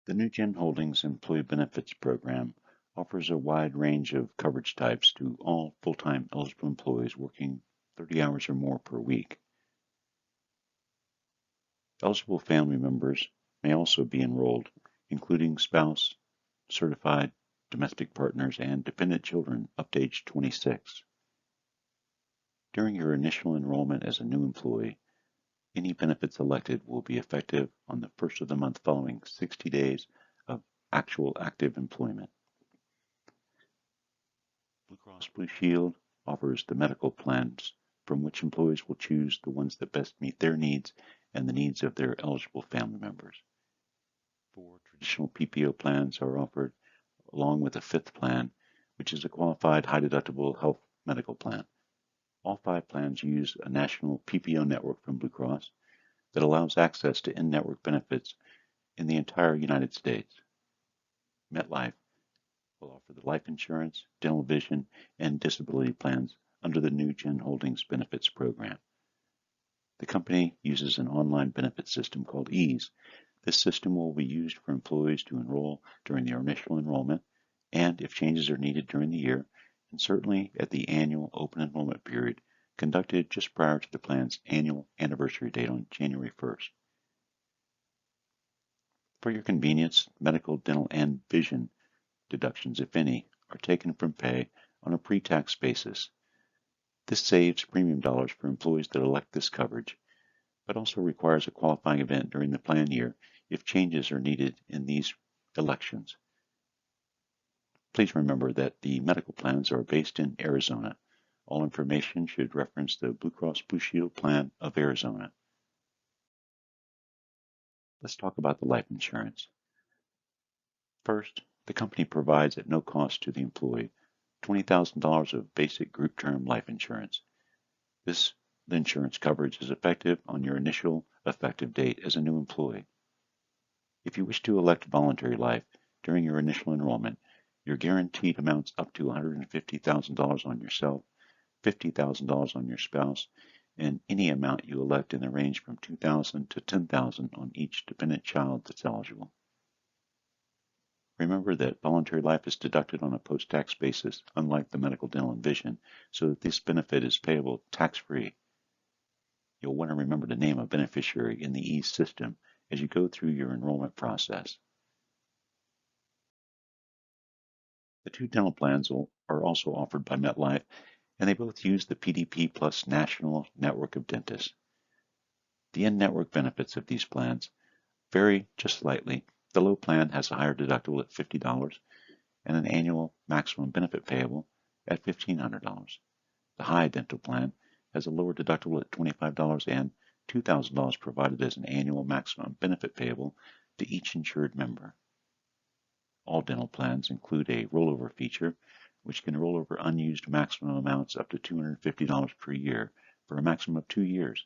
The NewGen Holdings Employee Benefits Program offers a wide range of coverage types to all full-time eligible employees working 30 hours or more per week. Eligible family members may also be enrolled, including spouse, certified domestic partners, and dependent children up to age 26. During your initial enrollment as a new employee, any benefits elected will be effective on the first of the month following 60 days of actual active employment. Blue Cross Blue Shield offers the medical plans from which employees will choose the ones that best meet their needs and the needs of their eligible family members. 4 traditional PPO plans are offered along with a 5th plan, which is a qualified high-deductible health medical plan. All 5 plans use a national PPO network from Blue Cross that allows access to in-network benefits in the entire United States. MetLife will offer the life insurance, dental, vision, and disability plans under the NewGen Holdings Benefits Program. The company uses an online benefit system called EASE. This system will be used for employees to enroll during their initial enrollment and if changes are needed during the year, and certainly at the annual open enrollment period conducted just prior to the plan's annual anniversary date on January 1st. For your convenience, medical, dental, and vision deductions, if any, are taken from pay on a pre-tax basis. This saves premium dollars for employees that elect this coverage, but also requires a qualifying event during the plan year if changes are needed in these elections. Please remember that the medical plans are based in Arizona. All information should reference the Blue Cross Blue Shield plan of Arizona. Let's talk about the life insurance. First, the company provides at no cost to the employee $20,000 of basic group term life insurance. This insurance coverage is effective on your initial effective date as a new employee. If you wish to elect voluntary life during your initial enrollment, your guaranteed amounts up to $150,000 on yourself, $50,000 on your spouse, and any amount you elect in the range from $2,000 to $10,000 on each dependent child that's eligible. Remember that voluntary life is deducted on a post-tax basis, unlike the medical, dental, and vision, so that this benefit is payable tax-free. You'll want to remember to name a beneficiary in the EASE system as you go through your enrollment process. The 2 dental plans are also offered by MetLife, and they both use the PDP Plus National Network of Dentists. The in-network benefits of these plans vary just slightly. The low plan has a higher deductible at $50 and an annual maximum benefit payable at $1,500. The high dental plan has a lower deductible at $25 and $2,000 provided as an annual maximum benefit payable to each insured member. All dental plans include a rollover feature, which can roll over unused maximum amounts up to $250 per year for a maximum of 2 years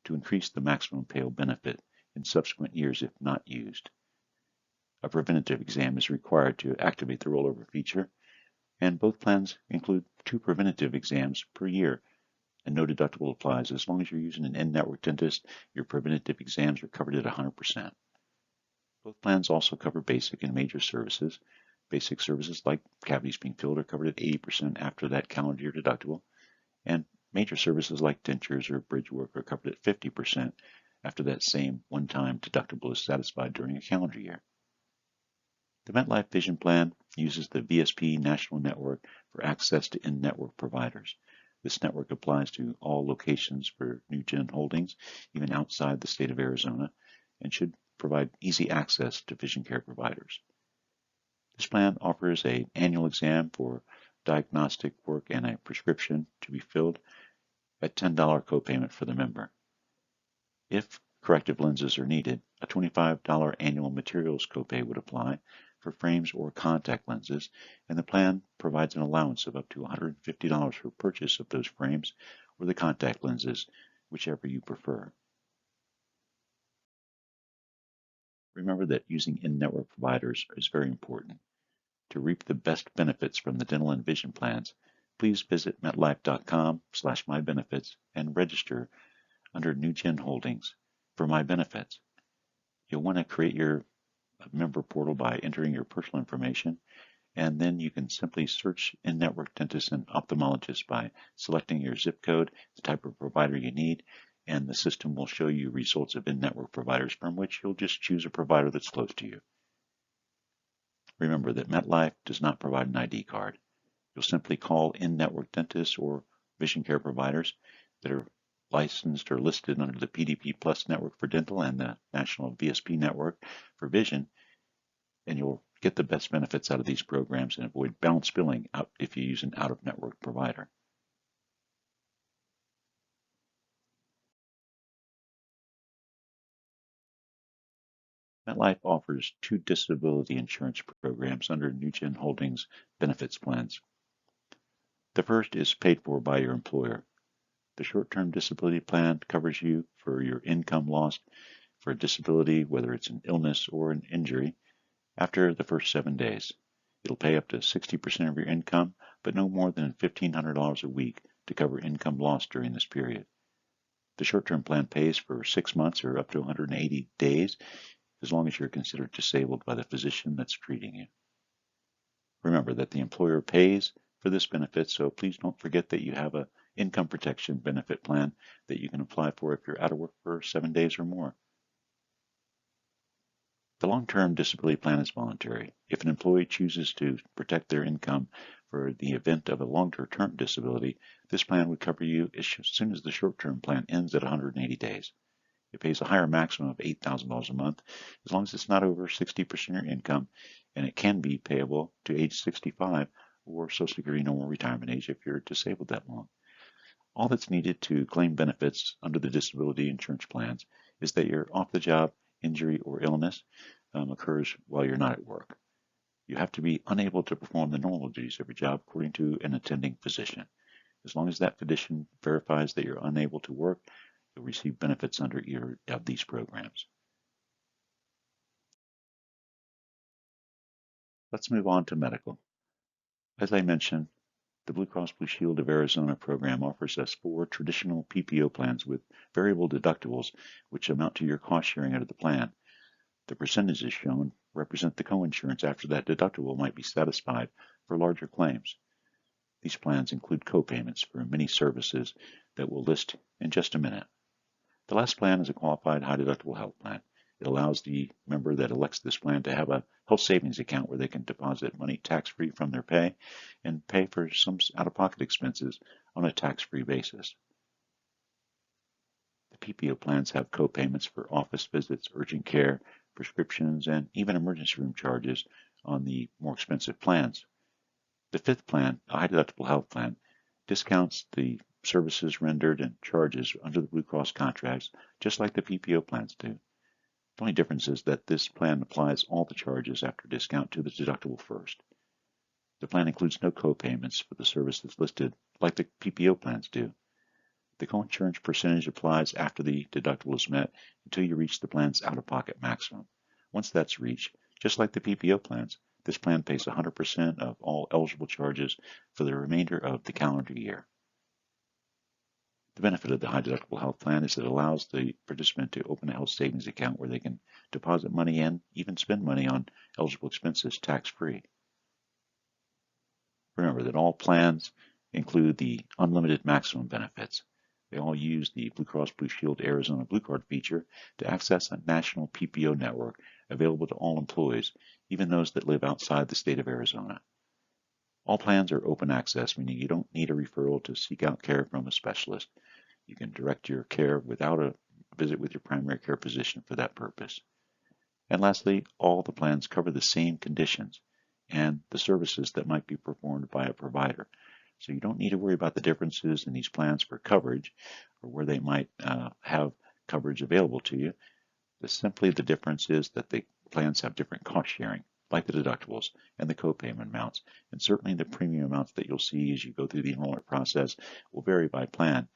to increase the maximum payable benefit in subsequent years if not used. A preventative exam is required to activate the rollover feature, and both plans include 2 preventative exams per year, and no deductible applies. As long as you're using an in-network dentist, your preventative exams are covered at 100%. Both plans also cover basic and major services. Basic services like cavities being filled are covered at 80% after that calendar year deductible, and major services like dentures or bridge work are covered at 50% after that same one-time deductible is satisfied during a calendar year. The MetLife Vision Plan uses the VSP National Network for access to in-network providers. This network applies to all locations for NewGen Holdings, even outside the state of Arizona, and should provide easy access to vision care providers. This plan offers an annual exam for diagnostic work and a prescription to be filled at $10 copayment for the member. If corrective lenses are needed, a $25 annual materials copay would apply for frames or contact lenses, and the plan provides an allowance of up to $150 for purchase of those frames or the contact lenses, whichever you prefer. Remember that using in-network providers is very important. To reap the best benefits from the dental and vision plans, please visit metlife.com/mybenefits and register under NewGen Holdings for My Benefits. You'll want to create your member portal by entering your personal information, and then you can simply search in-network dentists and ophthalmologists by selecting your zip code, the type of provider you need, and the system will show you results of in-network providers from which you'll just choose a provider that's close to you. Remember that MetLife does not provide an ID card. You'll simply call in-network dentists or vision care providers that are licensed or listed under the PDP Plus network for dental and the National VSP network for vision, and you'll get the best benefits out of these programs and avoid balance billing out if you use an out-of-network provider. MetLife offers 2 disability insurance programs under NewGen Holdings benefits plans. The first is paid for by your employer. The short-term disability plan covers you for your income lost for a disability, whether it's an illness or an injury, after the first 7 days. It'll pay up to 60% of your income, but no more than $1,500 a week to cover income lost during this period. The short-term plan pays for 6 months or up to 180 days, as long as you're considered disabled by the physician that's treating you. Remember that the employer pays for this benefit, so please don't forget that you have an income protection benefit plan that you can apply for if you're out of work for 7 days or more. The long-term disability plan is voluntary. If an employee chooses to protect their income for the event of a long-term disability, this plan would cover you as soon as the short-term plan ends at 180 days. It pays a higher maximum of $8,000 a month, as long as it's not over 60% of your income, and it can be payable to age 65 or Social Security normal retirement age if you're disabled that long. All that's needed to claim benefits under the disability insurance plans is that your off-the-job injury or illness occurs while you're not at work. You have to be unable to perform the normal duties of your job according to an attending physician. As long as that physician verifies that you're unable to work, you'll receive benefits under either of these programs. Let's move on to medical. As I mentioned, the Blue Cross Blue Shield of Arizona program offers us 4 traditional PPO plans with variable deductibles, which amount to your cost sharing under the plan. The percentages shown represent the coinsurance after that deductible might be satisfied for larger claims. These plans include co-payments for many services that we'll list in just a minute. The last plan is a qualified high-deductible health plan. It allows the member that elects this plan to have a health savings account where they can deposit money tax-free from their pay and pay for some out-of-pocket expenses on a tax-free basis. The PPO plans have co-payments for office visits, urgent care, prescriptions, and even emergency room charges on the more expensive plans. The 5th plan, a high-deductible health plan, discounts the services rendered and charges under the Blue Cross contracts, just like the PPO plans do. The only difference is that this plan applies all the charges after discount to the deductible first. The plan includes no co-payments for the services listed like the PPO plans do. The coinsurance percentage applies after the deductible is met until you reach the plan's out-of-pocket maximum. Once that's reached, just like the PPO plans, this plan pays 100% of all eligible charges for the remainder of the calendar year. The benefit of the high-deductible health plan is it allows the participant to open a health savings account where they can deposit money and even spend money on eligible expenses tax-free. Remember that all plans include the unlimited maximum benefits. They all use the Blue Cross Blue Shield Arizona Blue Card feature to access a national PPO network available to all employees, even those that live outside the state of Arizona. All plans are open access, meaning you don't need a referral to seek out care from a specialist. You can direct your care without a visit with your primary care physician for that purpose. And lastly, all the plans cover the same conditions and the services that might be performed by a provider. So you don't need to worry about the differences in these plans for coverage or where they might have coverage available to you. Simply the difference is that the plans have different cost sharing, like the deductibles and the co-payment amounts. And certainly the premium amounts that you'll see as you go through the enrollment process will vary by plan,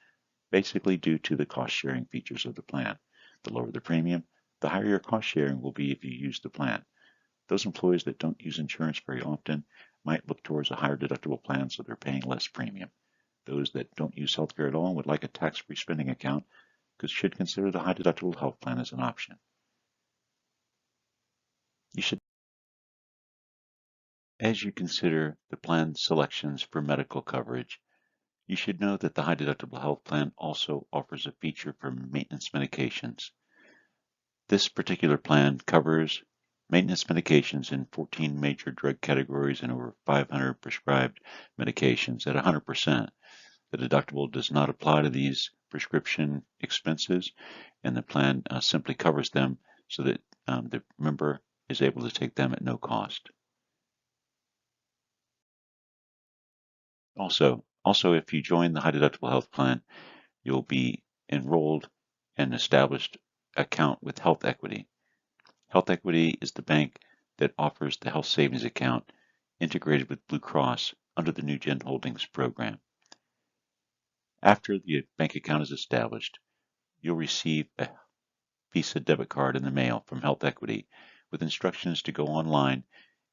basically due to the cost sharing features of the plan. The lower the premium, the higher your cost sharing will be if you use the plan. Those employees that don't use insurance very often might look towards a higher deductible plan so they're paying less premium. Those that don't use healthcare at all and would like a tax-free spending account should consider the high deductible health plan as an option. You As you consider the plan selections for medical coverage, you should know that the high deductible health plan also offers a feature for maintenance medications. This particular plan covers maintenance medications in 14 major drug categories and over 500 prescribed medications at 100%. The deductible does not apply to these prescription expenses, and the plan simply covers them so that the member is able to take them at no cost. Also, if you join the high deductible health plan, you'll be enrolled and established account with Health Equity. Health Equity is the bank that offers the health savings account integrated with Blue Cross under the NewGen Holdings program. After the bank account is established, you'll receive a Visa debit card in the mail from Health Equity with instructions to go online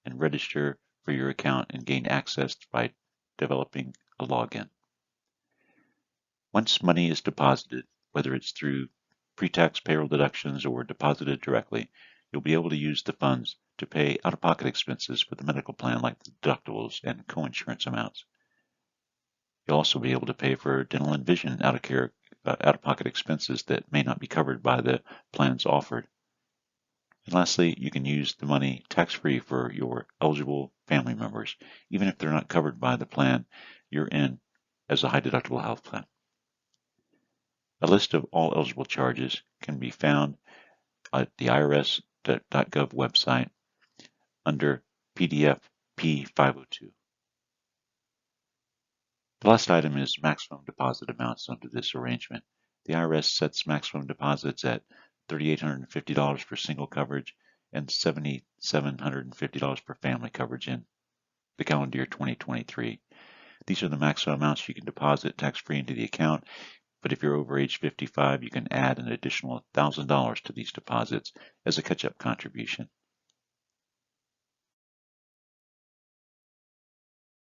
and register for your account and gain access by developing a login. Once money is deposited, whether it's through pre-tax payroll deductions or deposited directly, you'll be able to use the funds to pay out-of-pocket expenses for the medical plan like the deductibles and coinsurance amounts. You'll also be able to pay for dental and vision out-of-pocket expenses that may not be covered by the plans offered. And lastly, you can use the money tax-free for your eligible family members, even if they're not covered by the plan you're in as a high-deductible health plan. A list of all eligible charges can be found at the irs.gov website under PDF P502. The last item is maximum deposit amounts under this arrangement. The IRS sets maximum deposits at $3,850 for single coverage and $7,750 for family coverage in the calendar year 2023. These are the maximum amounts you can deposit tax-free into the account, but if you're over age 55, you can add an additional $1,000 to these deposits as a catch-up contribution.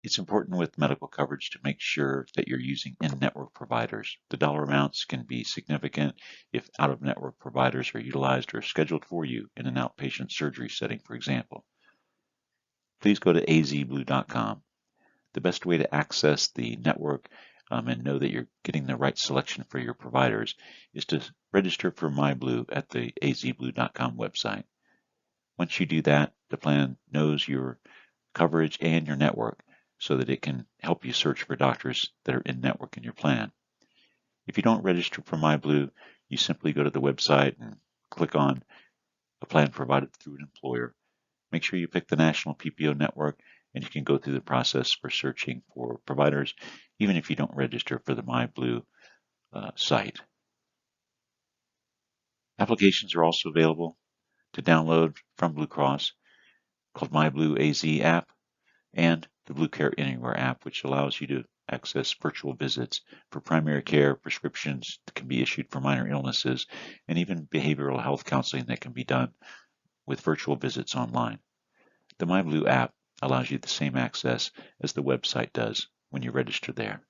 It's important with medical coverage to make sure that you're using in-network providers. The dollar amounts can be significant if out-of-network providers are utilized or scheduled for you in an outpatient surgery setting, for example. Please go to azblue.com. The best way to access the network and know that you're getting the right selection for your providers is to register for MyBlue at the azblue.com website. Once you do that, the plan knows your coverage and your network so that it can help you search for doctors that are in network in your plan. If you don't register for MyBlue, you simply go to the website and click on a plan provided through an employer. Make sure you pick the national PPO network, and you can go through the process for searching for providers, even if you don't register for the MyBlue site. Applications are also available to download from Blue Cross called MyBlue AZ app and the Blue Care Anywhere app, which allows you to access virtual visits for primary care, prescriptions that can be issued for minor illnesses, and even behavioral health counseling that can be done with virtual visits online. The MyBlue app allows you the same access as the website does when you register there.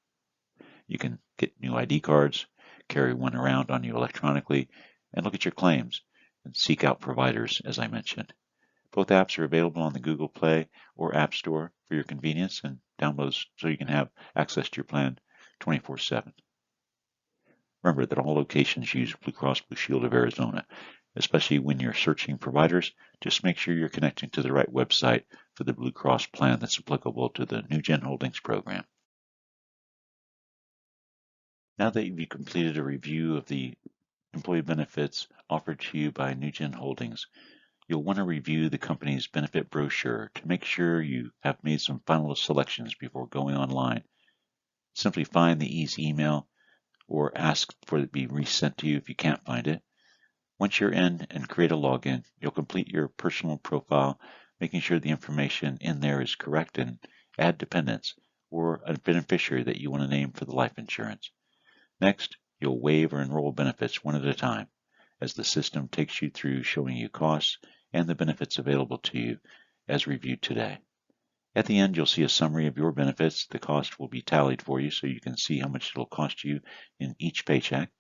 You can get new ID cards, carry one around on you electronically, and look at your claims and seek out providers, as I mentioned. Both apps are available on the Google Play or App Store for your convenience and downloads so you can have access to your plan 24/7. Remember that all locations use Blue Cross Blue Shield of Arizona. Especially when you're searching providers, just make sure you're connecting to the right website for the Blue Cross plan that's applicable to the NewGen Holdings program. Now that you've completed a review of the employee benefits offered to you by NewGen Holdings, you'll want to review the company's benefit brochure to make sure you have made some final selections before going online. Simply find the easy email or ask for it to be resent to you if you can't find it. Once you're in and create a login, you'll complete your personal profile, making sure the information in there is correct, and add dependents or a beneficiary that you want to name for the life insurance. Next, you'll waive or enroll benefits one at a time as the system takes you through showing you costs and the benefits available to you as reviewed today. At the end, you'll see a summary of your benefits. The cost will be tallied for you so you can see how much it'll cost you in each paycheck.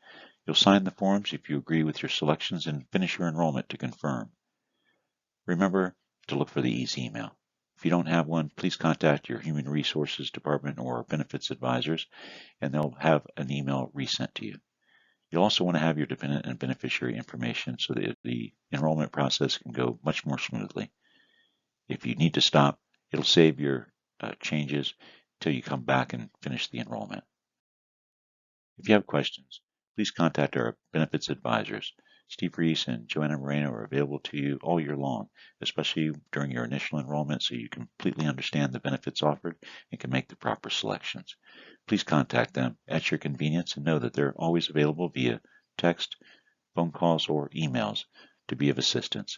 You'll sign the forms if you agree with your selections and finish your enrollment to confirm. Remember to look for the easy email. If you don't have one, please contact your Human Resources Department or benefits advisors, and they'll have an email resent to you. You'll also want to have your dependent and beneficiary information so that the enrollment process can go much more smoothly. If you need to stop, it'll save your changes till you come back and finish the enrollment. If you have questions, please contact our benefits advisors. Steve Reese and Joanna Moreno are available to you all year long, especially during your initial enrollment, so you completely understand the benefits offered and can make the proper selections. Please contact them at your convenience and know that they're always available via text, phone calls, or emails to be of assistance.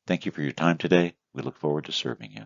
Thank you for your time today. We look forward to serving you.